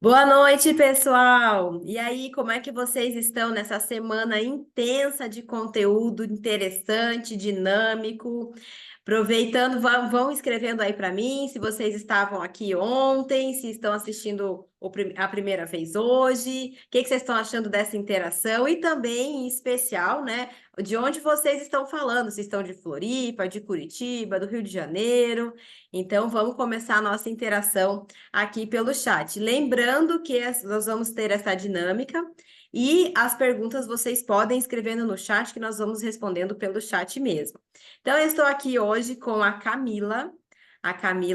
Boa noite, pessoal! E aí, como é que vocês estão nessa semana intensa de conteúdo interessante, dinâmico? Aproveitando, vão escrevendo aí para mim se vocês estavam aqui ontem, se estão assistindo a primeira vez hoje, o que que vocês estão achando dessa interação e também, em especial, né, de onde vocês estão falando, se estão de Floripa, de Curitiba, do Rio de Janeiro. Então, vamos começar a nossa interação aqui pelo chat. Lembrando que nós vamos ter essa dinâmica e as perguntas vocês podem escrevendo no chat que nós vamos respondendo pelo chat mesmo. Então, eu estou aqui hoje com a Camila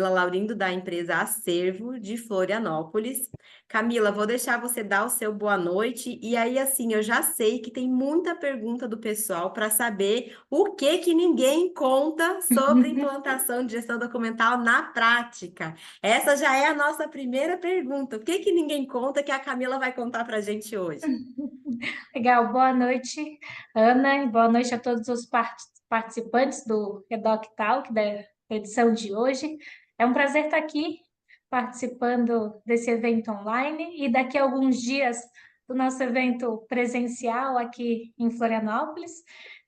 Laurindo, da empresa Acervo, de Florianópolis. Camila, vou deixar você dar o seu boa noite. E aí, assim, eu já sei que tem muita pergunta do pessoal para saber o que que ninguém conta sobre implantação de gestão documental na prática. Essa já é a nossa primeira pergunta. O que que ninguém conta que a Camila vai contar para a gente hoje? Legal, boa noite, Ana, e boa noite a todos os participantes do Redoc Talk, da edição de hoje. É um prazer estar aqui participando desse evento online e daqui a alguns dias do nosso evento presencial aqui em Florianópolis.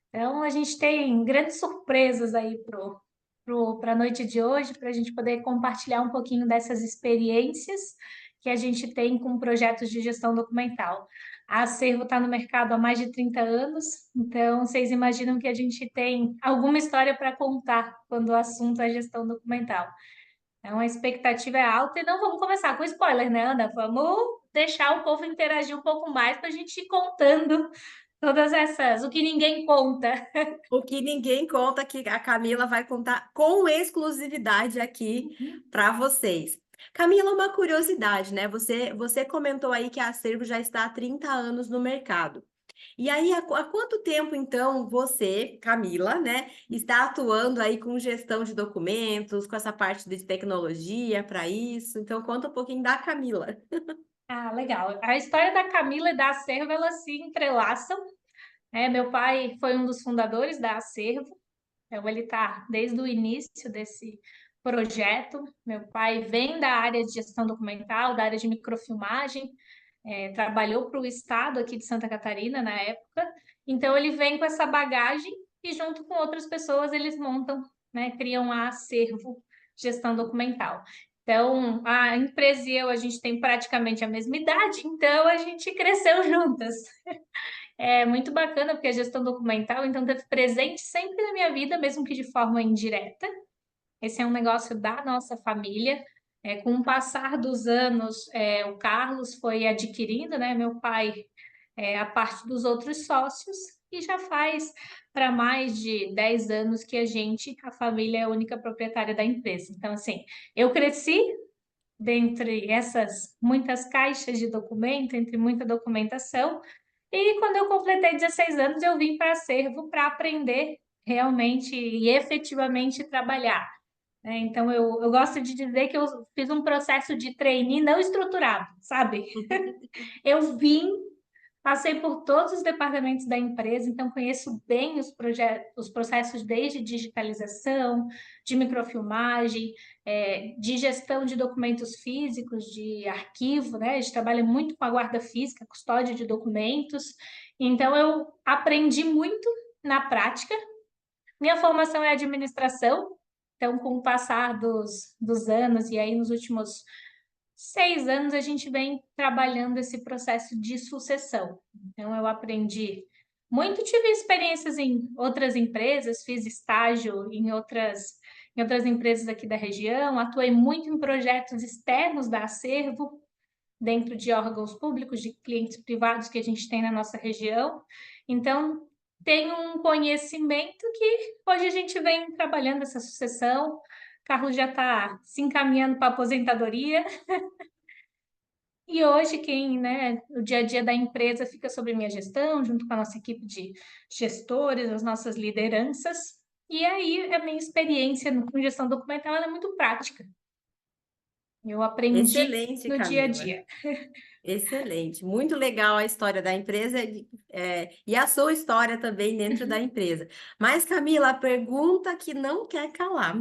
Então, a gente tem grandes surpresas aí para a noite de hoje, para a gente poder compartilhar um pouquinho dessas experiências que a gente tem com projetos de gestão documental. A Acervo está no mercado há mais de 30 anos, então vocês imaginam que a gente tem alguma história para contar quando o assunto é gestão documental. Então a expectativa é alta e não vamos começar com spoiler, né, Ana? Vamos deixar o povo interagir um pouco mais para a gente ir contando todas essas, o que ninguém conta. O que ninguém conta que a Camila vai contar com exclusividade aqui para vocês. Camila, uma curiosidade, né? Você comentou aí que a Acervo já está há 30 anos no mercado. E aí, há quanto tempo, então, você, Camila, né, está atuando aí com gestão de documentos, com essa parte de tecnologia para isso? Então, conta um pouquinho da Camila. Ah, legal. A história da Camila e da Acervo, elas se entrelaçam. Meu pai foi um dos fundadores da Acervo, então ele está desde o início desse projeto. Meu pai vem da área de gestão documental, da área de microfilmagem, trabalhou para o estado aqui de Santa Catarina na época. Então ele vem com essa bagagem e junto com outras pessoas eles montam, né, criam a Acervo Gestão Documental. Então, a empresa e eu, a gente tem praticamente a mesma idade, então a gente cresceu juntas. É muito bacana, porque a gestão documental, então, teve presente sempre na minha vida, mesmo que de forma indireta. Esse é um negócio da nossa família. Com o passar dos anos, o Carlos foi adquirindo, né, meu pai, a parte dos outros sócios, e já faz para mais de 10 anos que a família, é a única proprietária da empresa. Então, assim, eu cresci dentre essas muitas caixas de documento, entre muita documentação, e quando eu completei 16 anos, eu vim para Acervo para aprender realmente e efetivamente trabalhar. Então, eu gosto de dizer que eu fiz um processo de trainee não estruturado, sabe? Eu vim, passei por todos os departamentos da empresa, então conheço bem os projetos, os processos desde digitalização, de microfilmagem, de gestão de documentos físicos, de arquivo, né? A gente trabalha muito com a guarda física, custódia de documentos. Então eu aprendi muito na prática. Minha formação é administração, então com o passar dos anos e aí nos últimos 6 anos a gente vem trabalhando esse processo de sucessão. Então, eu aprendi muito, tive experiências em outras empresas, fiz estágio em outras empresas aqui da região, atuei muito em projetos externos da Acervo, dentro de órgãos públicos, de clientes privados que a gente tem na nossa região. Então, tenho um conhecimento que hoje a gente vem trabalhando essa sucessão. Carlos já está se encaminhando para a aposentadoria, e hoje o dia a dia da empresa fica sob minha gestão, junto com a nossa equipe de gestores, as nossas lideranças. E aí a minha experiência com gestão documental ela é muito prática. Eu aprendi Excelente, no dia a Camila. dia. Excelente, muito legal a história da empresa e a sua história também dentro da empresa. Mas, Camila, a pergunta que não quer calar.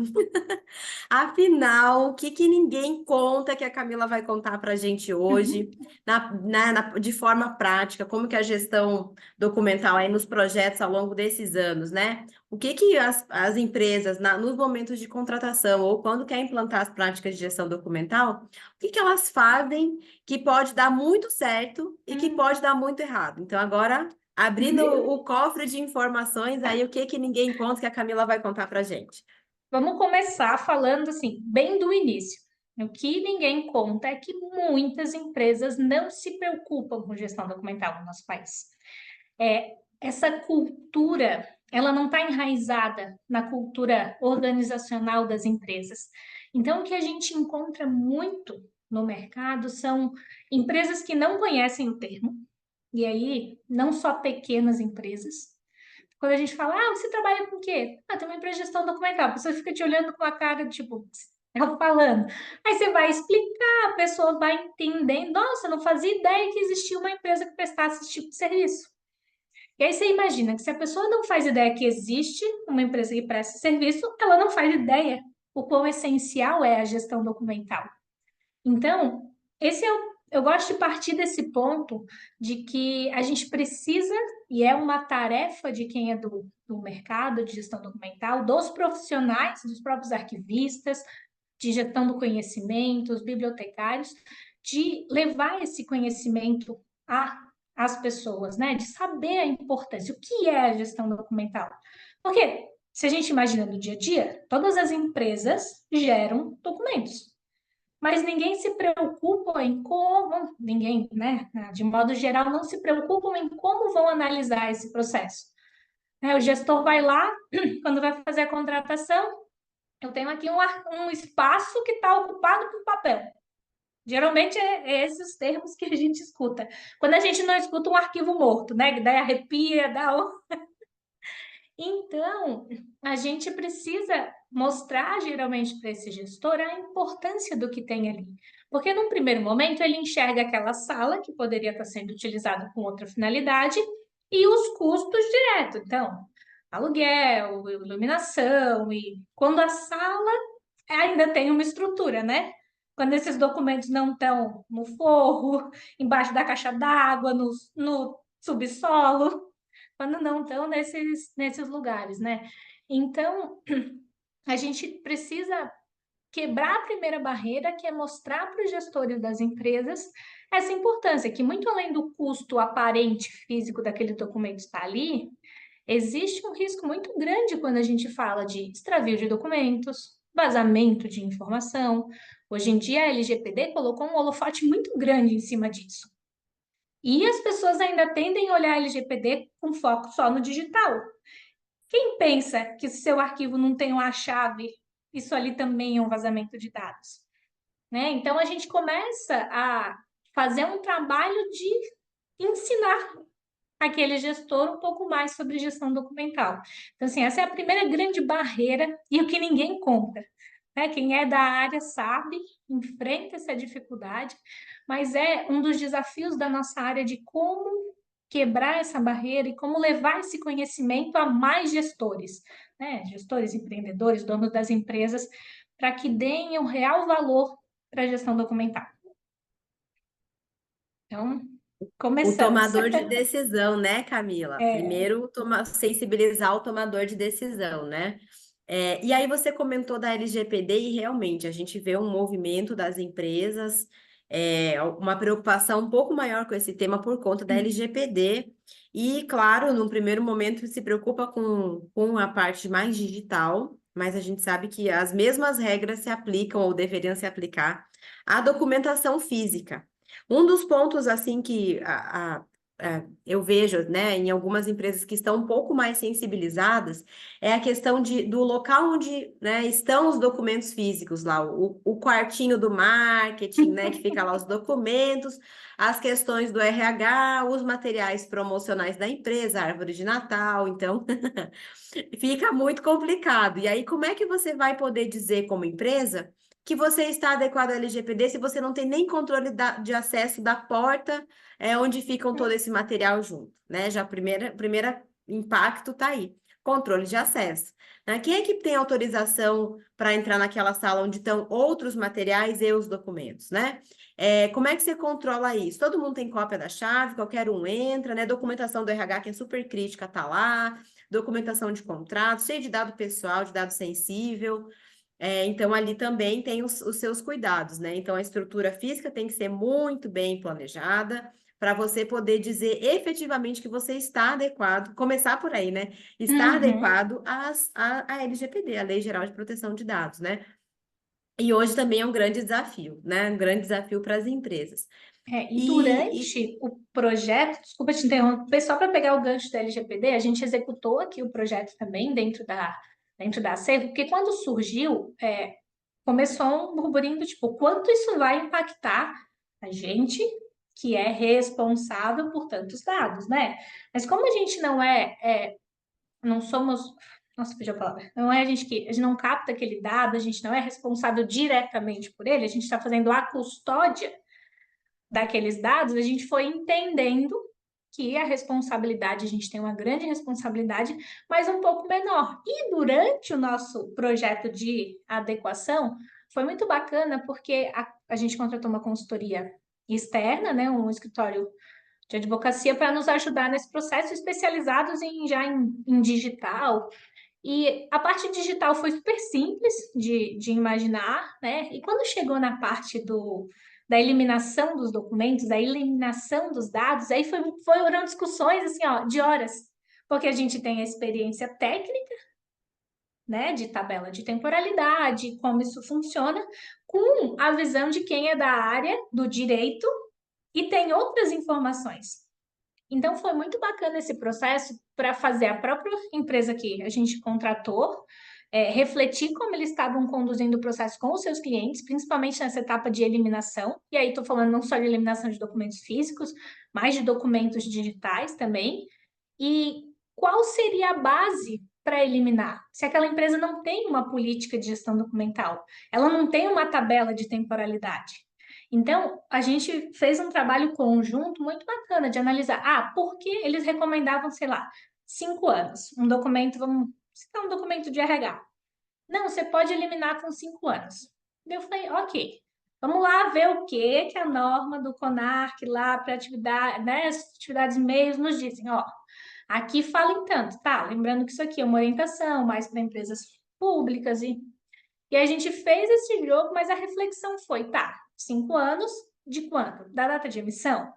Afinal, o que que ninguém conta que a Camila vai contar para a gente hoje, de forma prática, como que a gestão documental aí nos projetos ao longo desses anos, né? O que que as empresas, nos momentos de contratação ou quando quer implantar as práticas de gestão documental, o que que elas fazem que pode dar muito certo e que pode dar muito errado? Então, agora, abrindo o cofre de informações, aí o que que ninguém conta que a Camila vai contar para a gente? Vamos começar falando assim, bem do início. O que ninguém conta é que muitas empresas não se preocupam com gestão documental no nosso país. Essa cultura, ela não está enraizada na cultura organizacional das empresas. Então, o que a gente encontra muito no mercado são empresas que não conhecem o termo, e aí não só pequenas empresas. Quando a gente fala, você trabalha com o quê? Tem uma empresa de gestão documental. A pessoa fica te olhando com a cara, tipo, eu falando. Aí você vai explicar, a pessoa vai entendendo. Nossa, eu não fazia ideia que existia uma empresa que prestasse esse tipo de serviço. E aí você imagina que se a pessoa não faz ideia que existe uma empresa que presta serviço, ela não faz ideia o quão essencial é a gestão documental. Então, eu gosto de partir desse ponto de que a gente precisa, e é uma tarefa de quem é do mercado de gestão documental, dos profissionais, dos próprios arquivistas, de gestão do conhecimento, os bibliotecários, de levar esse conhecimento às pessoas, né? De saber a importância, o que é a gestão documental. Porque se a gente imagina no dia a dia, todas as empresas geram documentos. Mas ninguém se preocupa em como, ninguém, né, de modo geral, não se preocupam em como vão analisar esse processo. O gestor vai lá, quando vai fazer a contratação, eu tenho aqui um espaço que está ocupado por papel. Geralmente é esses os termos que a gente escuta. Quando a gente não escuta um arquivo morto, né? Que daí arrepia, dá. Então, a gente precisa mostrar geralmente para esse gestor a importância do que tem ali. Porque num primeiro momento ele enxerga aquela sala que poderia estar sendo utilizada com outra finalidade e os custos direto. Então, aluguel, iluminação e quando a sala ainda tem uma estrutura, né? Quando esses documentos não estão no forro, embaixo da caixa d'água, no subsolo, quando não estão nesses lugares, né? Então, a gente precisa quebrar a primeira barreira, que é mostrar para os gestores das empresas essa importância, que muito além do custo aparente físico daquele documento estar ali, existe um risco muito grande quando a gente fala de extravio de documentos, vazamento de informação. Hoje em dia, a LGPD colocou um holofote muito grande em cima disso. E as pessoas ainda tendem a olhar a LGPD com foco só no digital. Quem pensa que se seu arquivo não tem uma chave, isso ali também é um vazamento de dados? Né? Então, a gente começa a fazer um trabalho de ensinar aquele gestor um pouco mais sobre gestão documental. Então, assim, essa é a primeira grande barreira e o que ninguém conta. Né? Quem é da área sabe, enfrenta essa dificuldade, mas é um dos desafios da nossa área de como quebrar essa barreira e como levar esse conhecimento a mais gestores, né? Gestores, empreendedores, donos das empresas, para que deem o real valor para a gestão documental. Então, O começamos. tomador de decisão, né, Camila? É, Primeiro, sensibilizar o tomador de decisão, né? E aí você comentou da LGPD e realmente a gente vê um movimento das empresas, uma preocupação um pouco maior com esse tema por conta da LGPD. E, claro, num primeiro momento se preocupa com a parte mais digital, mas a gente sabe que as mesmas regras se aplicam ou deveriam se aplicar à documentação física. Um dos pontos, assim, que eu vejo, né, em algumas empresas que estão um pouco mais sensibilizadas, é a questão do local onde, né, estão os documentos físicos lá, o quartinho do marketing, né, que fica lá os documentos, as questões do RH, os materiais promocionais da empresa, a árvore de Natal, então fica muito complicado. E aí, como é que você vai poder dizer como empresa que você está adequado ao LGPD se você não tem nem controle de acesso da porta onde ficam todo esse material junto, né? Já o primeiro impacto está aí. Controle de acesso, né? Quem é que tem autorização para entrar naquela sala onde estão outros materiais e os documentos, né? Como é que você controla isso? Todo mundo tem cópia da chave, qualquer um entra, né? Documentação do RH, que é super crítica, tá lá. Documentação de contrato, cheio de dado pessoal, de dado sensível. Então, ali também tem os seus cuidados, né? Então, a estrutura física tem que ser muito bem planejada para você poder dizer efetivamente que você está adequado, começar por aí, né? Está Uhum. adequado à LGPD, a Lei Geral de Proteção de Dados, né? E hoje também é um grande desafio, né? Um grande desafio para as empresas. E E durante o projeto, desculpa te interromper, só para pegar o gancho da LGPD, a gente executou aqui o projeto também dentro da Acervo, porque quando surgiu, começou um burburinho do tipo, quanto isso vai impactar a gente que é responsável por tantos dados, né? Mas como a gente não somos, nossa, fugiu a palavra, não é a gente não capta aquele dado, a gente não é responsável diretamente por ele, a gente está fazendo a custódia daqueles dados, a gente foi entendendo que a responsabilidade, a gente tem uma grande responsabilidade, mas um pouco menor. E durante o nosso projeto de adequação, foi muito bacana porque a gente contratou uma consultoria externa, né, um escritório de advocacia para nos ajudar nesse processo, especializados em digital. E a parte digital foi super simples de imaginar, né? E quando chegou na parte da eliminação dos documentos, da eliminação dos dados, aí foram discussões assim, ó, de horas, porque a gente tem a experiência técnica, né, de tabela de temporalidade, como isso funciona, com a visão de quem é da área do direito e tem outras informações. Então, foi muito bacana esse processo para fazer a própria empresa que a gente contratou, refletir como eles estavam conduzindo o processo com os seus clientes, principalmente nessa etapa de eliminação. E aí, estou falando não só de eliminação de documentos físicos, mas de documentos digitais também. E qual seria a base para eliminar? Se aquela empresa não tem uma política de gestão documental, ela não tem uma tabela de temporalidade. Então, a gente fez um trabalho conjunto muito bacana de analisar. Por que eles recomendavam, sei lá, 5 anos? Um documento, vamos citar um documento de RH. Não, você pode eliminar com 5 anos. Eu falei, ok, vamos lá ver o que a norma do CONARC lá para atividade, né, as atividades meios nos dizem. Ó, aqui fala em tanto, tá? Lembrando que isso aqui é uma orientação mais para empresas públicas e a gente fez esse jogo, mas a reflexão foi, tá, 5 anos de quando? Da data de emissão?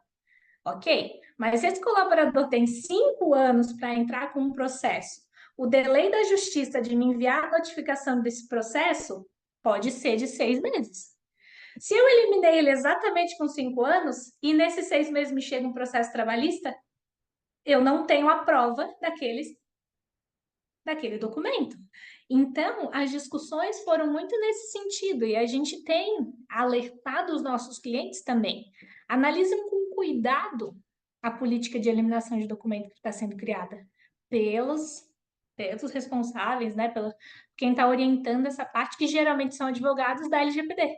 Ok, mas se esse colaborador tem 5 anos para entrar com um processo, o delay da justiça de me enviar a notificação desse processo pode ser de 6 meses. Se eu eliminei ele exatamente com 5 anos e nesses 6 meses me chega um processo trabalhista, eu não tenho a prova daquele documento. Então, as discussões foram muito nesse sentido e a gente tem alertado os nossos clientes também. Analisem com cuidado a política de eliminação de documento que está sendo criada pelos responsáveis, né, pelo quem está orientando essa parte, que geralmente são advogados da LGPD.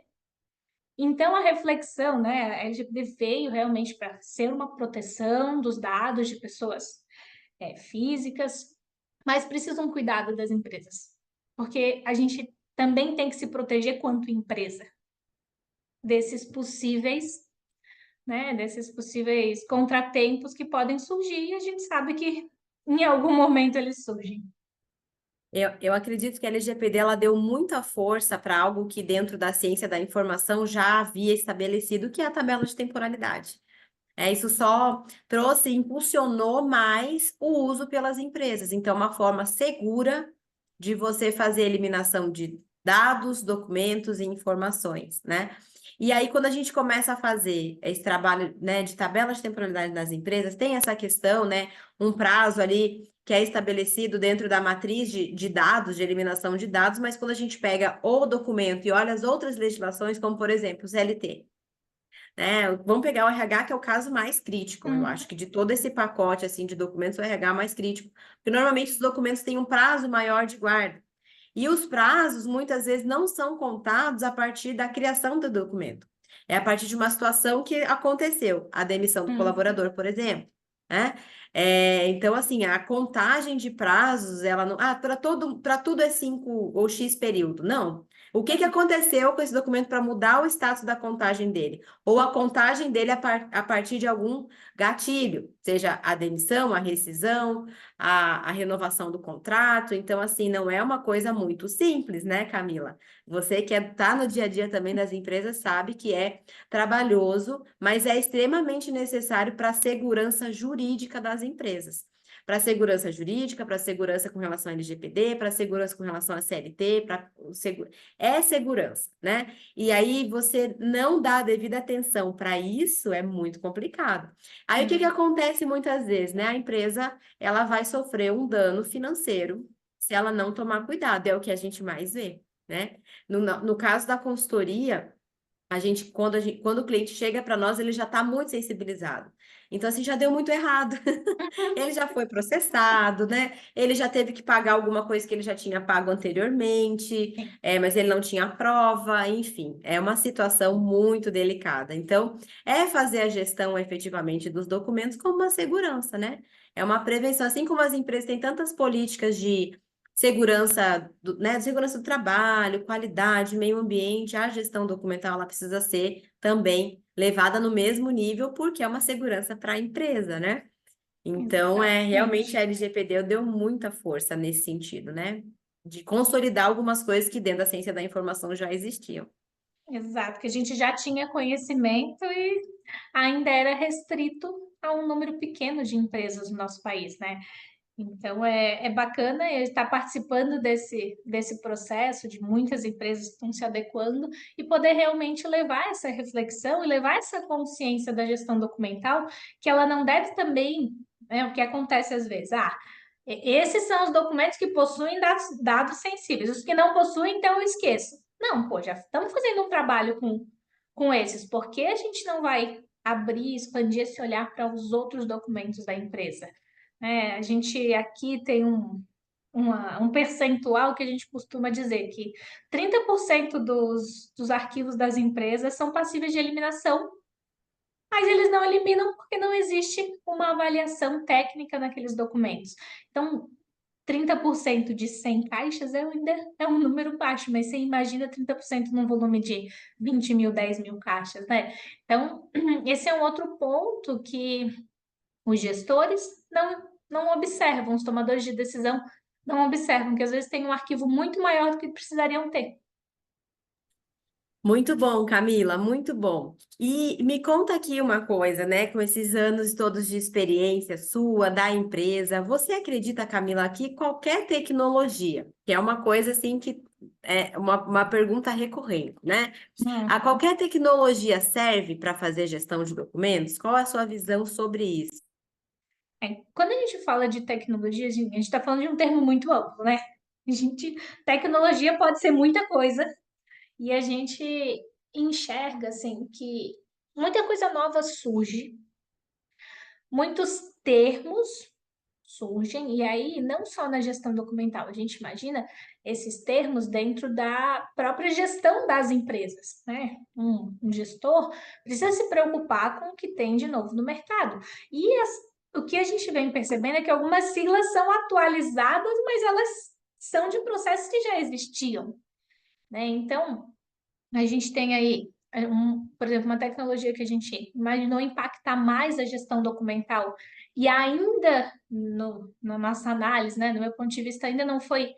Então, a reflexão, né, a LGPD veio realmente para ser uma proteção dos dados de pessoas físicas, mas precisa um cuidado das empresas, porque a gente também tem que se proteger quanto empresa desses possíveis, né, desses possíveis contratempos que podem surgir e a gente sabe que em algum momento eles surgem. eu acredito que a LGPD ela deu muita força para algo que dentro da ciência da informação já havia estabelecido, que é a tabela de temporalidade. Isso só trouxe, impulsionou mais o uso pelas empresas. Então, uma forma segura de você fazer a eliminação de dados, documentos e informações, né? E aí, quando a gente começa a fazer esse trabalho, né, de tabela de temporalidade nas empresas, tem essa questão, né, um prazo ali que é estabelecido dentro da matriz de dados, de eliminação de dados, mas quando a gente pega o documento e olha as outras legislações, como por exemplo, o CLT, né? Vamos pegar o RH, que é o caso mais crítico. Eu acho que de todo esse pacote assim de documentos, o RH é mais crítico, porque normalmente os documentos têm um prazo maior de guarda. E os prazos, muitas vezes, não são contados a partir da criação do documento. É a partir de uma situação que aconteceu, a demissão do Hum, colaborador, por exemplo, né? Então, assim, a contagem de prazos, ela não. Ah, para tudo é 5 ou X período. Não. O que aconteceu com esse documento para mudar o status da contagem dele? Ou a contagem dele a partir de algum gatilho, seja a demissão, a rescisão, a renovação do contrato. Então, assim, não é uma coisa muito simples, né, Camila? Você que está no dia a dia também das empresas sabe que é trabalhoso, mas é extremamente necessário para a segurança jurídica das empresas. Para a segurança jurídica, para a segurança com relação ao LGPD, para a segurança com relação à CLT, é segurança, né? E aí você não dá a devida atenção para isso é muito complicado. Aí o que hum. acontece muitas vezes, né? A empresa ela vai sofrer um dano financeiro se ela não tomar cuidado, é o que a gente mais vê, né? No caso da consultoria, quando o cliente chega para nós, ele já está muito sensibilizado. Então, assim, já deu muito errado. Ele já foi processado, né? Ele já teve que pagar alguma coisa que ele já tinha pago anteriormente, Sim, mas ele não tinha prova, enfim, é uma situação muito delicada. Então, é fazer a gestão efetivamente dos documentos como uma segurança, né? É uma prevenção, assim como as empresas têm tantas políticas de segurança né, segurança do trabalho, qualidade, meio ambiente, a gestão documental ela precisa ser também levada no mesmo nível, porque é uma segurança para a empresa, né? Então, realmente exatamente. a LGPD deu muita força nesse sentido, né? De consolidar algumas coisas que dentro da ciência da informação já existiam. Exato, que a gente já tinha conhecimento e ainda era restrito a um número pequeno de empresas no nosso país, né? Então é bacana estar participando desse processo de muitas empresas que estão se adequando e poder realmente levar essa reflexão e levar essa consciência da gestão documental, que ela não deve também, né, o que acontece às vezes, esses são os documentos que possuem dados sensíveis, os que não possuem, então eu esqueço. Não, pô, já estamos fazendo um trabalho com esses, por que a gente não vai abrir, expandir esse olhar para os outros documentos da empresa? A gente aqui tem um percentual que a gente costuma dizer que 30% dos arquivos das empresas são passíveis de eliminação, mas eles não eliminam porque não existe uma avaliação técnica naqueles documentos. Então, 30% de 100 caixas ainda é um número baixo, mas você imagina 30% num volume de 20 mil, 10 mil caixas, né? Então, esse é um outro ponto que os gestores não observam, os tomadores de decisão não observam, que às vezes tem um arquivo muito maior do que precisariam ter. Muito bom, Camila, muito bom. E me conta aqui uma coisa, né? Com esses anos todos de experiência sua, da empresa, você acredita, Camila, que qualquer tecnologia, que é uma coisa assim que é uma pergunta recorrente, né? A Hum. qualquer tecnologia serve para fazer gestão de documentos? Qual é a sua visão sobre isso? Quando a gente fala de tecnologia, a gente está falando de um termo muito amplo, né? Tecnologia pode ser muita coisa e a gente enxerga assim que muita coisa nova surge, muitos termos surgem, e aí não só na gestão documental, a gente imagina esses termos dentro da própria gestão das empresas, né? Um gestor precisa se preocupar com o que tem de novo no mercado. O que a gente vem percebendo é que algumas siglas são atualizadas, mas elas são de processos que já existiam, né? Então, a gente tem aí, por exemplo, uma tecnologia que a gente imaginou impactar mais a gestão documental e ainda na nossa análise, né, no meu ponto de vista, ainda não foi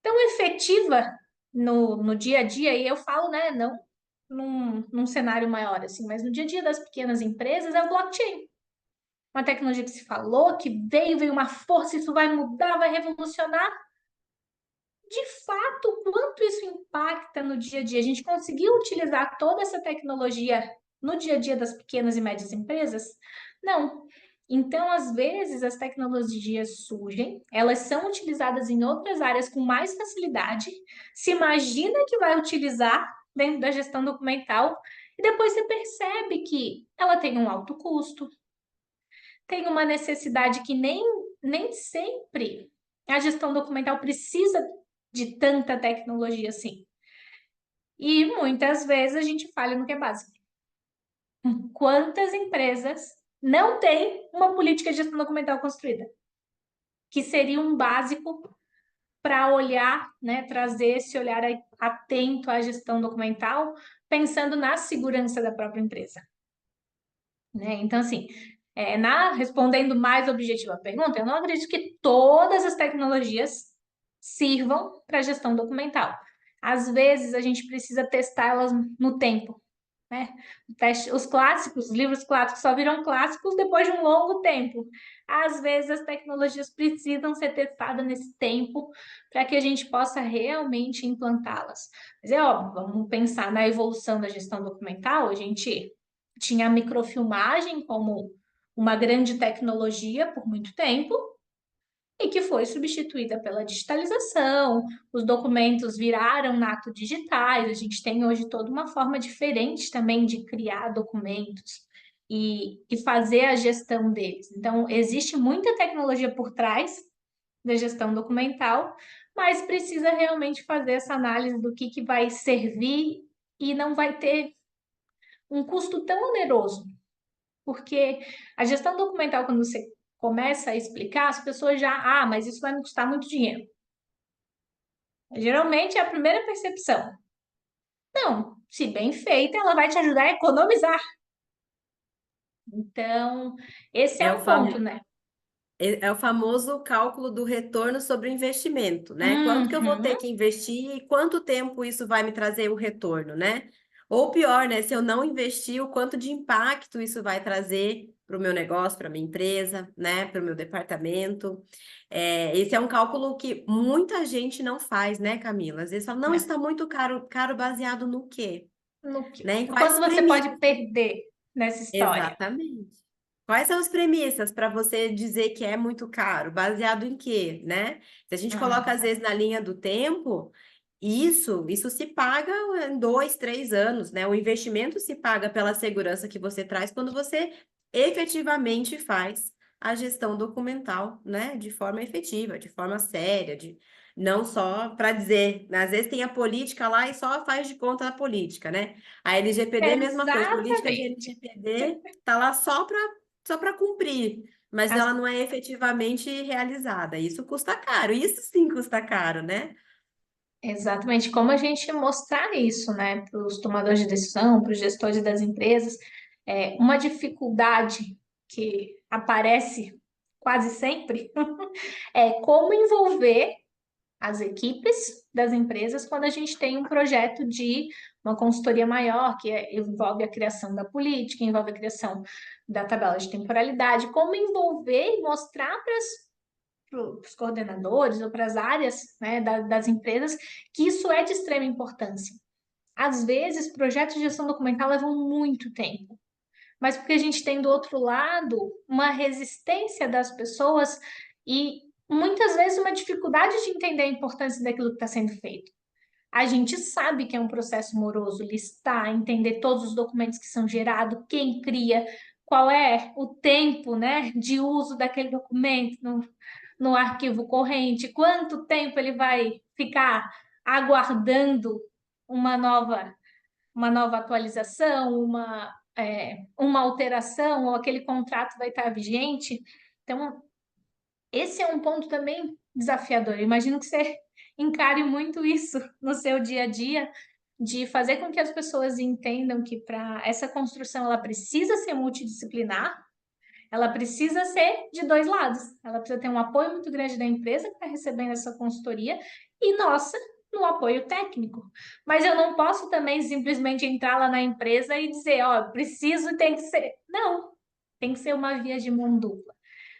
tão efetiva no dia a dia, e eu falo, né, não num cenário maior, assim, mas no dia a dia das pequenas empresas é o blockchain. Uma tecnologia que se falou, que veio uma força, isso vai mudar, vai revolucionar, de fato, quanto isso impacta no dia a dia? A gente conseguiu utilizar toda essa tecnologia no dia a dia das pequenas e médias empresas? Não. Então, às vezes, as tecnologias surgem, elas são utilizadas em outras áreas com mais facilidade, se imagina que vai utilizar dentro da gestão documental, e depois você percebe que ela tem um alto custo, tem uma necessidade que nem sempre a gestão documental precisa de tanta tecnologia assim. E muitas vezes a gente falha no que é básico. Quantas empresas não têm uma política de gestão documental construída? Que seria um básico para olhar, né, trazer esse olhar atento à gestão documental, pensando na segurança da própria empresa. Né? Então, assim, respondendo mais objetiva a pergunta, eu não acredito que todas as tecnologias sirvam para gestão documental. Às vezes, a gente precisa testá-las no tempo. Né? Os clássicos, os livros clássicos só viram clássicos depois de um longo tempo. Às vezes as tecnologias precisam ser testadas nesse tempo para que a gente possa realmente implantá-las. Mas é óbvio, vamos pensar na evolução da gestão documental, a gente tinha a microfilmagem como uma grande tecnologia por muito tempo, e que foi substituída pela digitalização, os documentos viraram nato digitais, a gente tem hoje toda uma forma diferente também de criar documentos e fazer a gestão deles. Então, existe muita tecnologia por trás da gestão documental, mas precisa realmente fazer essa análise do que vai servir e não vai ter um custo tão oneroso, porque a gestão documental, quando você começa a explicar, as pessoas já, mas isso vai me custar muito dinheiro. Geralmente é a primeira percepção. Não, se bem feita, ela vai te ajudar a economizar. Então, esse é É o um ponto, famo- né? é o famoso cálculo do retorno sobre o investimento, né? Quanto que eu vou ter Uhum. que investir e quanto tempo isso vai me trazer o retorno, né? Ou pior, né? Se eu não investir, o quanto de impacto isso vai trazer para o meu negócio, para a minha empresa, né? Para o meu departamento. Esse é um cálculo que muita gente não faz, né, Camila? Às vezes fala, não, É. está muito caro, caro baseado no quê? Né? Em O quanto quais você premissas? pode perder nessa história? Exatamente. Quais são as premissas para você dizer que é muito caro? Baseado em quê, né? Se a gente coloca, às Uhum. vezes, na linha do tempo, isso se paga em 2, 3 anos, né? O investimento se paga pela segurança que você traz quando você efetivamente faz a gestão documental, né? De forma efetiva, de forma séria, não só para dizer, né? Às vezes tem a política lá e só faz de conta a política, né? A LGPD, mesma coisa, política de Exatamente. LGPD tá lá só para cumprir, mas As- ela não é efetivamente realizada. Isso custa caro, isso sim custa caro, né? Exatamente. Como a gente mostrar isso, né, para os tomadores de decisão, para os gestores das empresas, uma dificuldade que aparece quase sempre é como envolver as equipes das empresas quando a gente tem um projeto de uma consultoria maior, que envolve a criação da política, envolve a criação da tabela de temporalidade, como envolver e mostrar para os coordenadores ou para as áreas, né, das empresas que isso é de extrema importância. Às vezes, projetos de gestão documental levam muito tempo, mas porque a gente tem do outro lado uma resistência das pessoas e muitas vezes uma dificuldade de entender a importância daquilo que está sendo feito. A gente sabe que é um processo moroso listar, entender todos os documentos que são gerados, quem cria, qual é o tempo, né, de uso daquele documento no arquivo corrente, quanto tempo ele vai ficar aguardando uma nova atualização, uma alteração, ou aquele contrato vai estar vigente. Então, esse é um ponto também desafiador. Eu imagino que você encare muito isso no seu dia a dia, de fazer com que as pessoas entendam que para essa construção ela precisa ser multidisciplinar, ela precisa ser de dois lados. Ela precisa ter um apoio muito grande da empresa que está recebendo essa consultoria e nossa no apoio técnico. Mas eu não posso também simplesmente entrar lá na empresa e dizer, ó, preciso e tem que ser. Não, tem que ser uma via de mão dupla.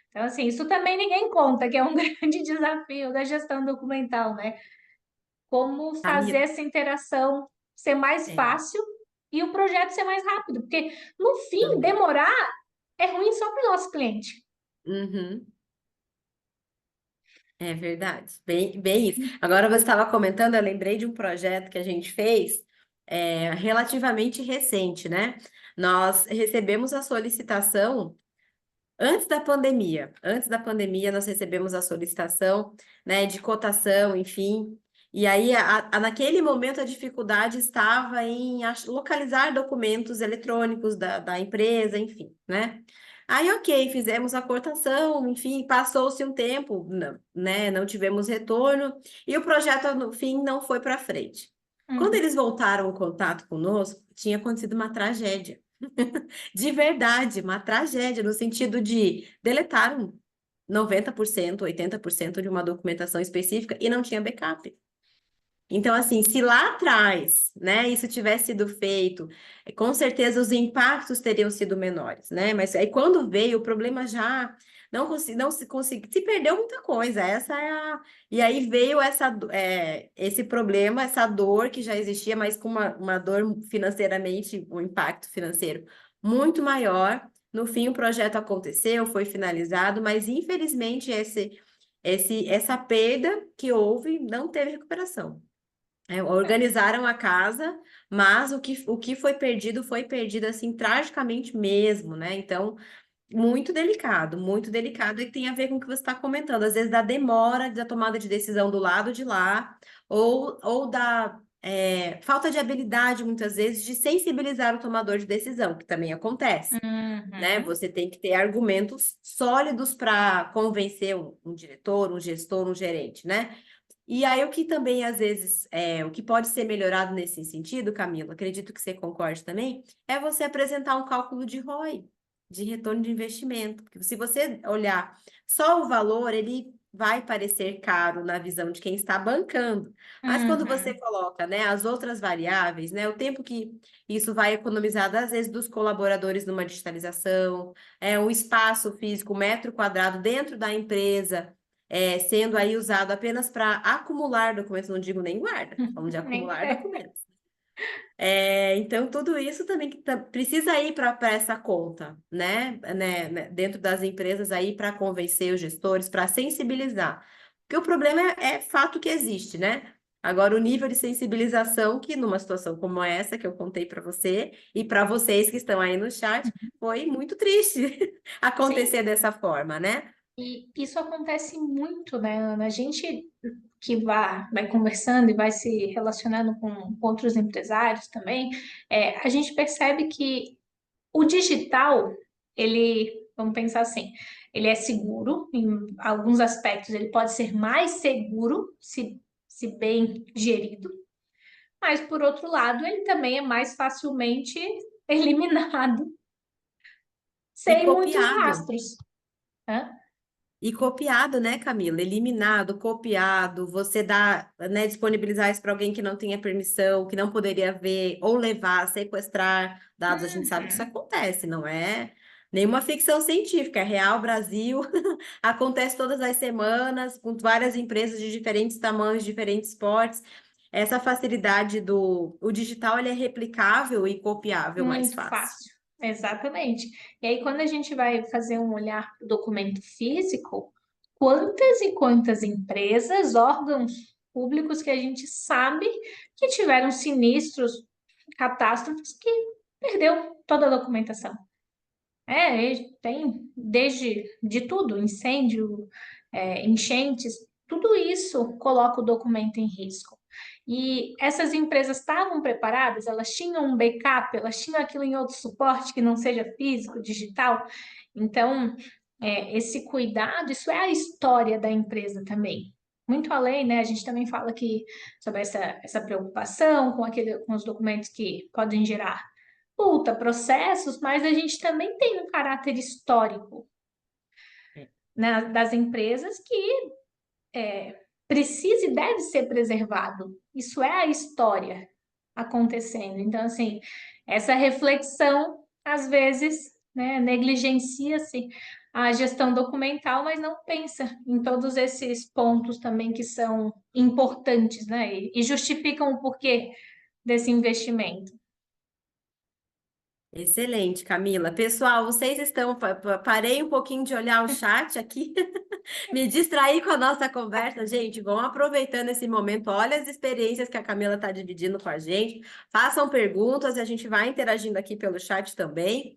Então, assim, isso também ninguém conta, que é um grande desafio da gestão documental, né? Como fazer Camila, essa interação ser mais é, fácil e o projeto ser mais rápido, porque no fim, também. demorar é ruim só para o nosso cliente. Uhum, é verdade. Bem, bem isso. Agora você estava comentando, eu lembrei de um projeto que a gente fez relativamente recente, né? Nós recebemos a solicitação antes da pandemia. Antes da pandemia, nós recebemos a solicitação, né, de cotação, enfim. E aí, naquele momento, a dificuldade estava em localizar documentos eletrônicos da empresa, enfim, né? Aí, ok, fizemos a cotação, enfim, passou-se um tempo, né? Não tivemos retorno, e o projeto, no fim, não foi para frente. Quando Uhum. eles voltaram o contato conosco, tinha acontecido uma tragédia. De verdade, uma tragédia, no sentido de deletaram 90%, 80% de uma documentação específica e não tinha backup. Então, assim, se lá atrás, né, isso tivesse sido feito, com certeza os impactos teriam sido menores, né? Mas aí quando veio, o problema já não se conseguiu, se perdeu muita coisa. Essa é a. E aí veio esse problema, essa dor que já existia, mas com uma dor financeiramente, um impacto financeiro muito maior. No fim, o projeto aconteceu, foi finalizado, mas infelizmente essa perda que houve não teve recuperação. Organizaram a casa, mas o que foi perdido assim tragicamente mesmo, né? Então, muito delicado, e tem a ver com o que você está comentando, às vezes da demora da tomada de decisão do lado de lá, ou da falta de habilidade, muitas vezes, de sensibilizar o tomador de decisão, que também acontece, né? Uhum. Você tem que ter argumentos sólidos para convencer um diretor, um gestor, um gerente, né? E aí, o que também, às vezes, o que pode ser melhorado nesse sentido, Camila, acredito que você concorde também, é você apresentar um cálculo de ROI, de retorno de investimento. Porque se você olhar só o valor, ele vai parecer caro na visão de quem está bancando. Mas quando você Uhum. coloca, né, as outras variáveis, né, o tempo que isso vai economizar, às vezes, dos colaboradores numa digitalização, um espaço físico, metro quadrado dentro da empresa, sendo aí usado apenas para acumular documentos, não digo nem guarda, falando de acumular documentos. Então, tudo isso também que precisa ir para essa conta, né, dentro das empresas aí para convencer os gestores, para sensibilizar. Porque o problema é fato que existe, né? Agora, o nível de sensibilização que numa situação como essa que eu contei para você e para vocês que estão aí no chat, foi muito triste Sim, acontecer dessa forma, né? e isso acontece muito, né, Ana? A gente que vai conversando e vai se relacionando com outros empresários também, a gente percebe que o digital, ele, vamos pensar assim, ele é seguro em alguns aspectos, ele pode ser mais seguro se bem gerido, mas por outro lado, ele também é mais facilmente eliminado E sem muitos copiado. rastros, né? E copiado, né, Camila? Eliminado, copiado, você dá, né, disponibilizar isso para alguém que não tenha permissão, que não poderia ver, ou levar, sequestrar dados. A gente sabe que isso Uhum. acontece, não é nenhuma ficção científica, é real, Brasil, acontece todas as semanas, com várias empresas de diferentes tamanhos, diferentes portes. Essa facilidade o digital, ele é replicável e copiável mais Muito fácil. fácil, exatamente. E aí, quando a gente vai fazer um olhar para o documento físico, quantas e quantas empresas, órgãos públicos que a gente sabe que tiveram sinistros, catástrofes, que perdeu toda a documentação. E tem desde de tudo, incêndio, enchentes, tudo isso coloca o documento em risco. E essas empresas estavam preparadas, elas tinham um backup, elas tinham aquilo em outro suporte que não seja físico, digital. Então, esse cuidado, isso é a história da empresa também. Muito além, né? A gente também fala aqui sobre essa preocupação com os documentos que podem gerar multa, processos, mas a gente também tem um caráter histórico, né, das empresas que precisa e deve ser preservado. Isso é a história acontecendo. Então, assim, essa reflexão, às vezes, né, negligencia-se a gestão documental, mas não pensa em todos esses pontos também que são importantes, né, e justificam o porquê desse investimento. Excelente, Camila. Pessoal, vocês estão. Parei um pouquinho de olhar o chat aqui, me distraí com a nossa conversa. Gente, vão aproveitando esse momento. Olha as experiências que a Camila está dividindo com a gente. Façam perguntas, a gente vai interagindo aqui pelo chat também.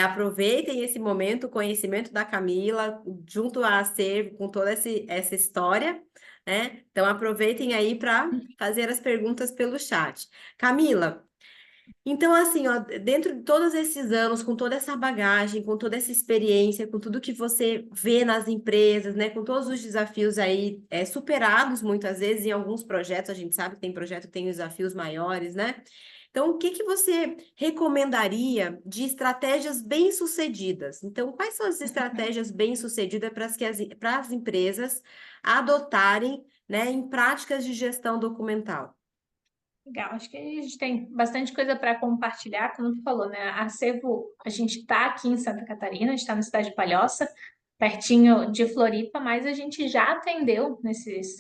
Aproveitem esse momento, o conhecimento da Camila, junto a Acervo, com toda essa história, né? Então, aproveitem aí para fazer as perguntas pelo chat. Camila, então, assim, ó, dentro de todos esses anos, com toda essa bagagem, com toda essa experiência, com tudo que você vê nas empresas, né, com todos os desafios aí superados muitas vezes em alguns projetos, a gente sabe que tem projeto que tem desafios maiores, né? Então, o que que você recomendaria de estratégias bem-sucedidas? Então, quais são as estratégias bem-sucedidas para as empresas adotarem, né, em práticas de gestão documental? Legal, acho que a gente tem bastante coisa para compartilhar, como tu falou, né? A Acervo, a gente está aqui em Santa Catarina, a gente está na cidade de Palhoça, pertinho de Floripa, mas a gente já atendeu nesses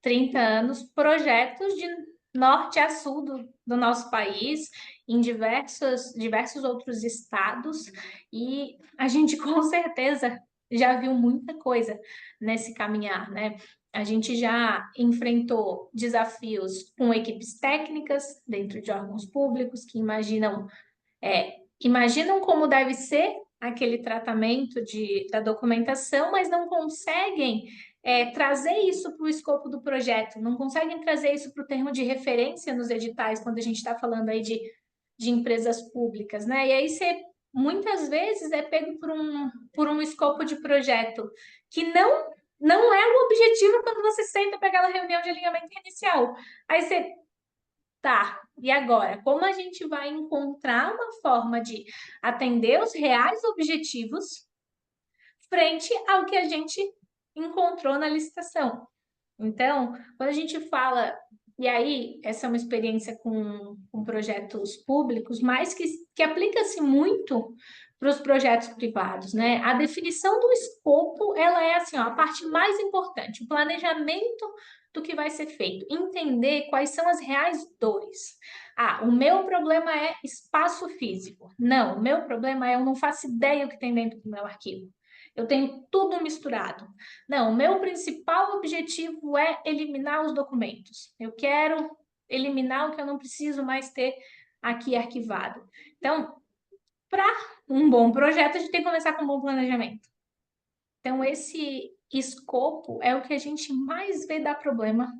30 anos projetos de norte a sul do nosso país, em diversos outros estados, e a gente com certeza já viu muita coisa nesse caminhar, né? A gente já enfrentou desafios com equipes técnicas dentro de órgãos públicos que imaginam como deve ser aquele tratamento da documentação, mas não conseguem trazer isso para o escopo do projeto, não conseguem trazer isso para o termo de referência nos editais, quando a gente está falando aí de empresas públicas, né? E aí você muitas vezes é pego por um escopo de projeto que não é o objetivo quando você senta para aquela reunião de alinhamento inicial. Aí você, tá, e agora? Como a gente vai encontrar uma forma de atender os reais objetivos frente ao que a gente encontrou na licitação? Então, quando a gente fala, e aí, essa é uma experiência com projetos públicos, mas que aplica-se muito para os projetos privados, né? A definição do escopo, ela é assim, ó, a parte mais importante, o planejamento do que vai ser feito, entender quais são as reais dores. Ah, o meu problema é espaço físico. Não, o meu problema é eu não faço ideia o que tem dentro do meu arquivo. Eu tenho tudo misturado. Não, o meu principal objetivo é eliminar os documentos. Eu quero eliminar o que eu não preciso mais ter aqui arquivado. Então, para um bom projeto, a gente tem que começar com um bom planejamento. Então, esse escopo é o que a gente mais vê dar problema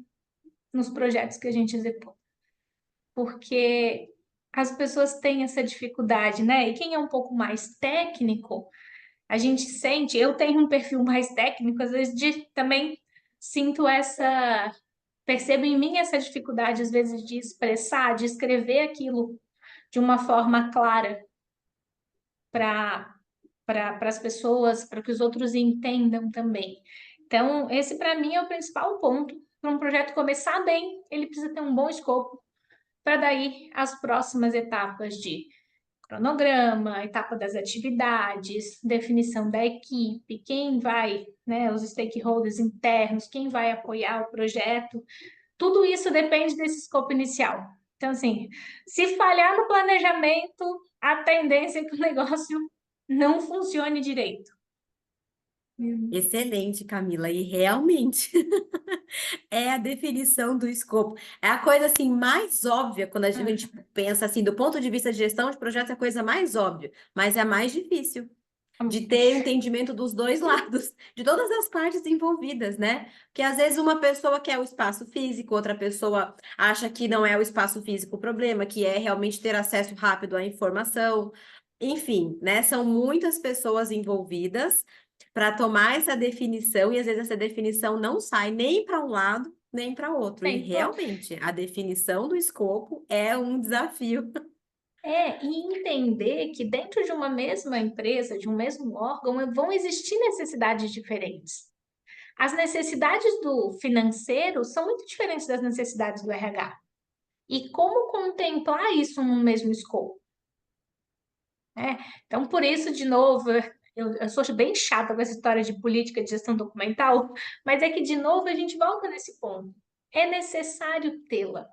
nos projetos que a gente executa. Porque as pessoas têm essa dificuldade, né? E quem é um pouco mais técnico, a gente sente, eu tenho um perfil mais técnico, às vezes também sinto percebo em mim essa dificuldade, às vezes, de expressar, de escrever aquilo de uma forma clara para as pessoas, para que os outros entendam também. Então, esse para mim é o principal ponto. Para um projeto começar bem, ele precisa ter um bom escopo, para daí as próximas etapas de cronograma, etapa das atividades, definição da equipe, quem vai, né, os stakeholders internos, quem vai apoiar o projeto, tudo isso depende desse escopo inicial. Então, assim, se falhar no planejamento, a tendência é que o negócio não funcione direito. Excelente, Camila, e realmente é a definição do escopo. É a coisa assim mais óbvia quando a gente pensa assim, do ponto de vista de gestão de projetos, é a coisa mais óbvia, mas é a mais difícil de ter o entendimento dos dois lados, de todas as partes envolvidas, né? Porque às vezes uma pessoa quer o espaço físico, outra pessoa acha que não é o espaço físico o problema, que é realmente ter acesso rápido à informação. Enfim, né? São muitas pessoas envolvidas para tomar essa definição, e às vezes essa definição não sai nem para um lado, nem para outro. E Bem, pô, realmente, a definição do escopo é um desafio. e entender que dentro de uma mesma empresa, de um mesmo órgão, vão existir necessidades diferentes. As necessidades do financeiro são muito diferentes das necessidades do RH. E como contemplar isso no mesmo escopo? Né? Então, por isso, de novo, eu sou bem chata com essa história de política de gestão documental, mas é que, de novo, a gente volta nesse ponto. É necessário tê-la.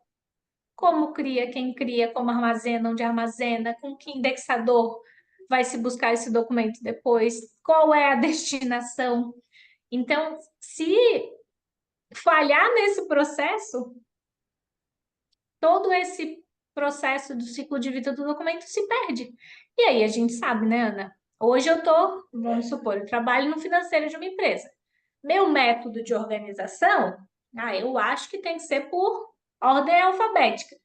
Como cria, quem cria, como armazena, onde armazena, com que indexador vai se buscar esse documento depois, qual é a destinação. Então, se falhar nesse processo, todo esse processo do ciclo de vida do documento se perde. E aí a gente sabe, né, Ana? Hoje vamos supor, eu trabalho no financeiro de uma empresa. Meu método de organização, eu acho que tem que ser por ordem alfabética.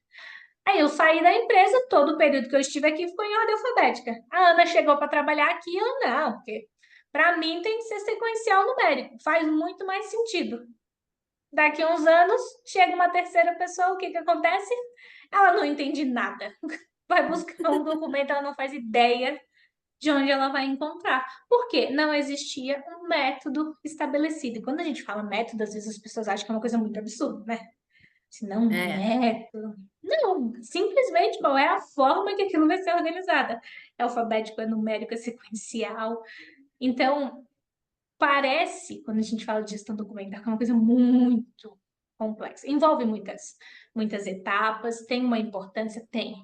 Aí eu saí da empresa, todo o período que eu estive aqui ficou em ordem alfabética. A Ana chegou para trabalhar aqui, eu não, porque para mim tem que ser sequencial numérico, faz muito mais sentido. Daqui a uns anos, chega uma terceira pessoa, o que que acontece? Ela não entende nada. Vai buscar um documento, ela não faz ideia de onde ela vai encontrar. Por quê? Não existia um método estabelecido. E quando a gente fala método, às vezes as pessoas acham que é uma coisa muito absurda, né? Se não, É, método. Não, simplesmente qual é a forma que aquilo vai ser organizada. É alfabético, é numérico, é sequencial. Então, parece, quando a gente fala de gestão documental, que é uma coisa muito complexa. Envolve muitas etapas, tem uma importância? Tem.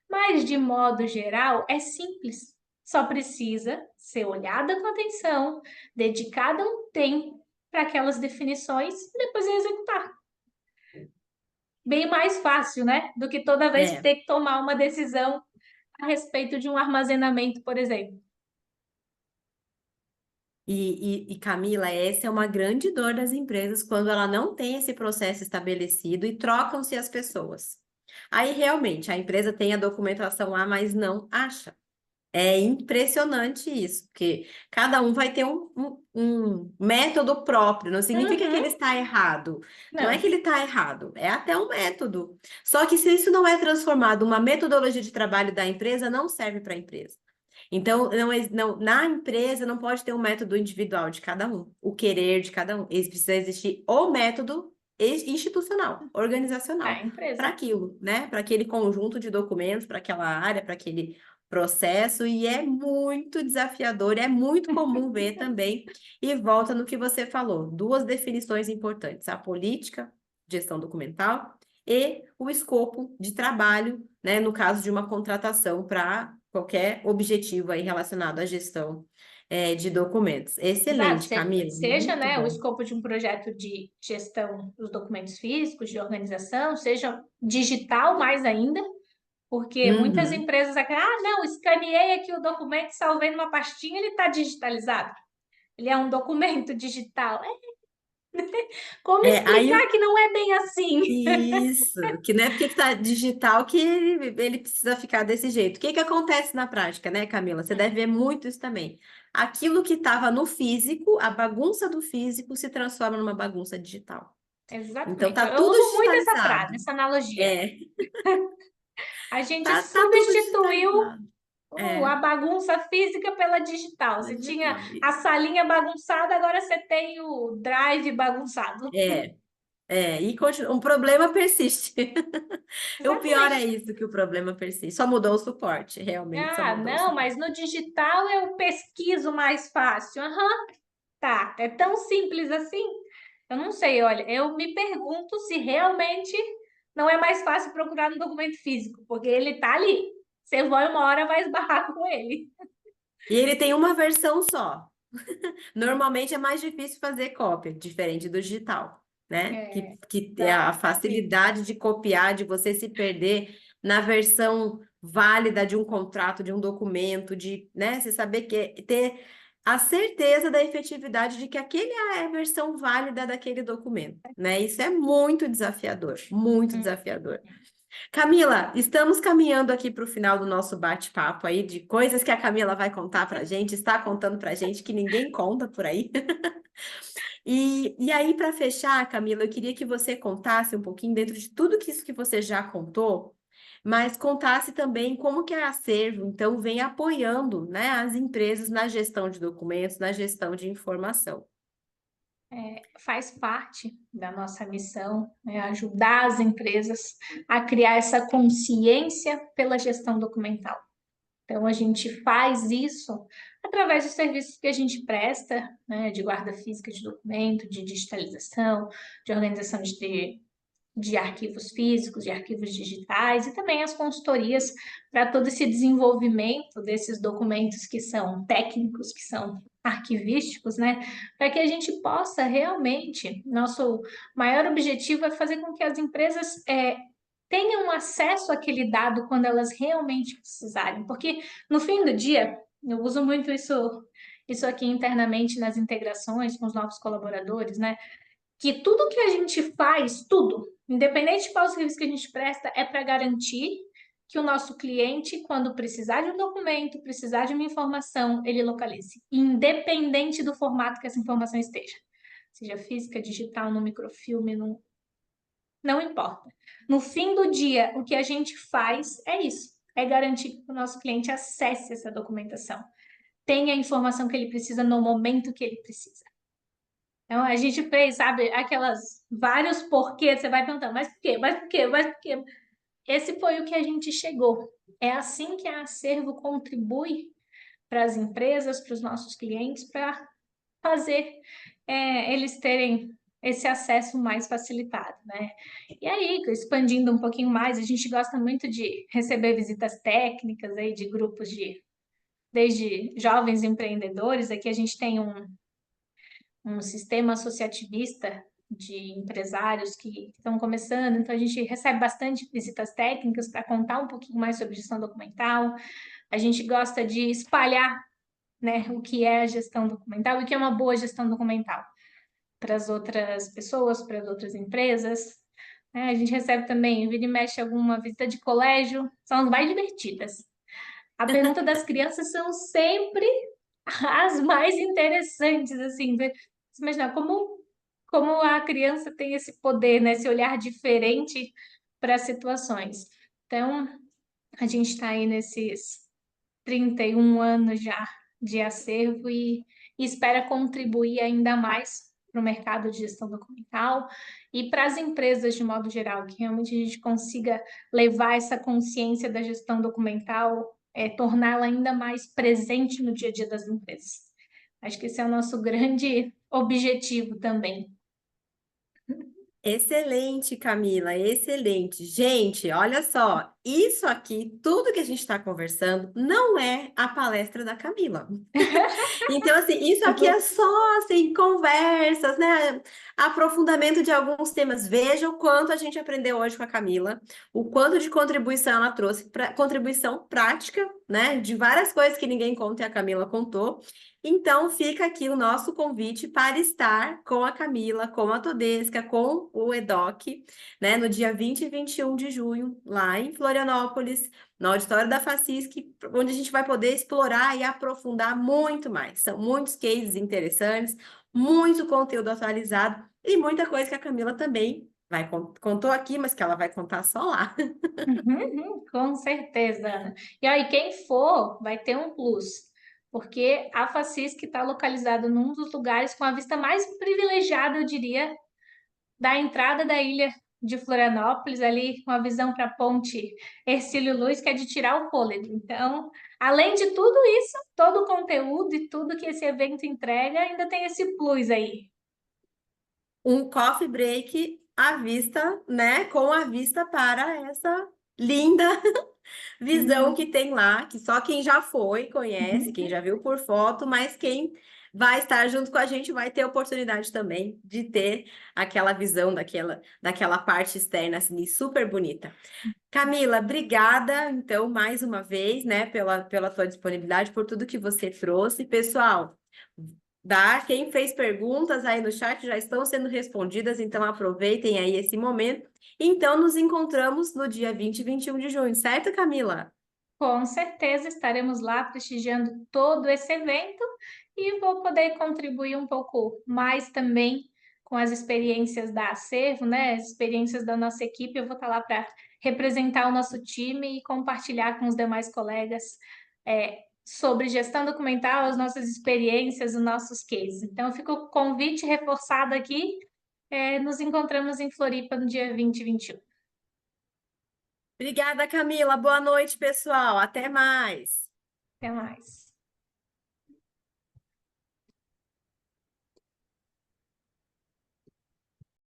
Mas, de modo geral, é simples. Só precisa ser olhada com atenção, dedicada um tempo para aquelas definições e depois executar. Bem mais fácil, né? Do que toda vez é. ter que tomar uma decisão a respeito de um armazenamento, por exemplo. E, Camila, essa é uma grande dor das empresas quando ela não tem esse processo estabelecido e trocam-se as pessoas. Aí realmente a empresa tem a documentação lá, mas não acha. É impressionante isso, porque cada um vai ter um método próprio. Não significa que ele Uhum. está errado. Não é Não, que ele está errado, é até um método. Só que se isso não é transformado uma metodologia de trabalho da empresa, não serve para a empresa. Então, na empresa não pode ter um método individual de cada um, o querer de cada um. Precisa existir o método institucional, é organizacional, a para empresa. aquilo, né? Para aquele conjunto de documentos, para aquela área, para aquele processo, e é muito desafiador, é muito comum ver também, e volta no que você falou, duas definições importantes: a política, gestão documental, e o escopo de trabalho, né? No caso de uma contratação para qualquer objetivo aí relacionado à gestão de documentos. Exato, Excelente, Camila, seja, muito né, o bom. escopo de um projeto de gestão dos documentos físicos, de organização, seja digital mais ainda, porque muitas Uhum. empresas acreditam, não, escaneei aqui o documento, salvei numa pastinha, ele está digitalizado. Ele é um documento digital. Como Aí explicar que não é bem assim? isso, que não é porque está digital que ele precisa ficar desse jeito. O que que acontece na prática, né, Camila? Você deve ver muito isso também. Aquilo que estava no físico, a bagunça do físico se transforma numa bagunça digital. Então Exatamente. tá Eu tudo uso muito essa frase, digitalizado. essa analogia. É, A gente tá tudo substituiu digitalizado. a É, bagunça física pela digital. Você tinha digital. a salinha bagunçada, agora você tem o drive bagunçado. É, e um problema persiste. E o pior é Exatamente. isso, que o problema persiste. Só mudou o suporte, realmente, só Ah, mudou o não, mas suporte. no digital eu pesquiso mais fácil. Aham, tá. É tão simples assim? Eu não sei, olha, eu me pergunto se realmente não é mais fácil procurar no documento físico, porque ele tá ali. Você vai uma hora, vai esbarrar com ele. E ele tem uma versão só. Normalmente é mais difícil fazer cópia, diferente do digital, né? É, Que é a exatamente. facilidade de copiar, de você se perder na versão válida de um contrato, de um documento, de, né? Você saber que ter a certeza da efetividade de que aquele é a versão válida daquele documento, né? Isso é muito desafiador, muito Hum. desafiador. Camila, estamos caminhando aqui para o final do nosso bate-papo aí de coisas que a Camila vai contar para a gente, está contando para a gente que ninguém conta por aí. E aí, para fechar, Camila, eu queria que você contasse um pouquinho dentro de tudo que isso que você já contou, mas contasse também como que a Acervo, então, vem apoiando, né, as empresas na gestão de documentos, na gestão de informação. Faz parte da nossa missão, né, ajudar as empresas a criar essa consciência pela gestão documental. Então, a gente faz isso através dos serviços que a gente presta, né, de guarda física de documento, de digitalização, de organização de arquivos físicos, de arquivos digitais e também as consultorias para todo esse desenvolvimento desses documentos que são técnicos, que são arquivísticos, né? Para que a gente possa realmente, nosso maior objetivo é fazer com que as empresas tenham acesso àquele dado quando elas realmente precisarem. Porque no fim do dia, eu uso muito isso aqui internamente nas integrações com os novos colaboradores, né? Que tudo que a gente faz, tudo, independente de qual serviço que a gente presta, é para garantir que o nosso cliente, quando precisar de um documento, precisar de uma informação, ele localize, independente do formato que essa informação esteja. Seja física, digital, no microfilme, não importa. No fim do dia, o que a gente faz é isso, é garantir que o nosso cliente acesse essa documentação, tenha a informação que ele precisa no momento que ele precisa. Então, a gente fez, sabe, aquelas vários porquês, você vai perguntando, mas por quê? Mas por quê? Mas por quê? Esse foi o que a gente chegou. É assim que a Acervo contribui para as empresas, para os nossos clientes, para fazer eles terem esse acesso mais facilitado, né? E aí, expandindo um pouquinho mais, a gente gosta muito de receber visitas técnicas aí de grupos desde jovens empreendedores. Aqui a gente tem um sistema associativista de empresários que estão começando, então a gente recebe bastante visitas técnicas para contar um pouquinho mais sobre gestão documental. A gente gosta de espalhar, né, o que é a gestão documental e o que é uma boa gestão documental para as outras pessoas, para as outras empresas. A gente recebe também, vira e mexe, alguma visita de colégio, são as mais divertidas. A pergunta das crianças são sempre as mais interessantes, assim, você imaginar como a criança tem esse poder, né, esse olhar diferente para as situações. Então, a gente está aí nesses 31 anos já de acervo e espera contribuir ainda mais para o mercado de gestão documental e para as empresas de modo geral, que realmente a gente consiga levar essa consciência da gestão documental, torná-la ainda mais presente no dia a dia das empresas. Acho que esse é o nosso grande objetivo também. Excelente, Camila, excelente. Gente, olha só, isso aqui, tudo que a gente está conversando, não é a palestra da Camila. Então, assim, isso aqui é só, assim, conversas, né? Aprofundamento de alguns temas. Veja o quanto a gente aprendeu hoje com a Camila, o quanto de contribuição ela trouxe, contribuição prática, né? De várias coisas que ninguém conta e a Camila contou. Então, fica aqui o nosso convite para estar com a Camila, com a Todesca, com o EDOC, né, no dia 20 e 21 de junho, lá em Florianópolis, no auditório da FACISC, onde a gente vai poder explorar e aprofundar muito mais. São muitos cases interessantes, muito conteúdo atualizado e muita coisa que a Camila também contou aqui, mas que ela vai contar só lá. Com certeza, Ana. E aí, quem for, vai ter um plus, porque a Facisc está localizada num dos lugares com a vista mais privilegiada, eu diria, da entrada da ilha de Florianópolis, ali com a visão para a ponte Hercílio Luz, que é de tirar o fôlego. Então, além de tudo isso, todo o conteúdo e tudo que esse evento entrega, ainda tem esse plus aí. Um coffee break à vista, né? Com a vista para essa linda visão que tem lá, que só quem já foi conhece, quem já viu por foto, mas quem vai estar junto com a gente vai ter a oportunidade também de ter aquela visão daquela parte externa assim, super bonita. Camila, obrigada, então, mais uma vez, né, pela tua disponibilidade, por tudo que você trouxe. Pessoal, quem fez perguntas aí no chat já estão sendo respondidas, então aproveitem aí esse momento. Então, nos encontramos no dia 20 e 21 de junho, certo, Camila? Com certeza estaremos lá prestigiando todo esse evento e vou poder contribuir um pouco mais também com as experiências da Acervo, né? As experiências da nossa equipe. Eu vou estar lá para representar o nosso time e compartilhar com os demais colegas sobre gestão documental, as nossas experiências, os nossos cases. Então, fica o convite reforçado aqui. Nos encontramos em Floripa no dia 20 e 21. Obrigada, Camila. Boa noite, pessoal. Até mais. Até mais.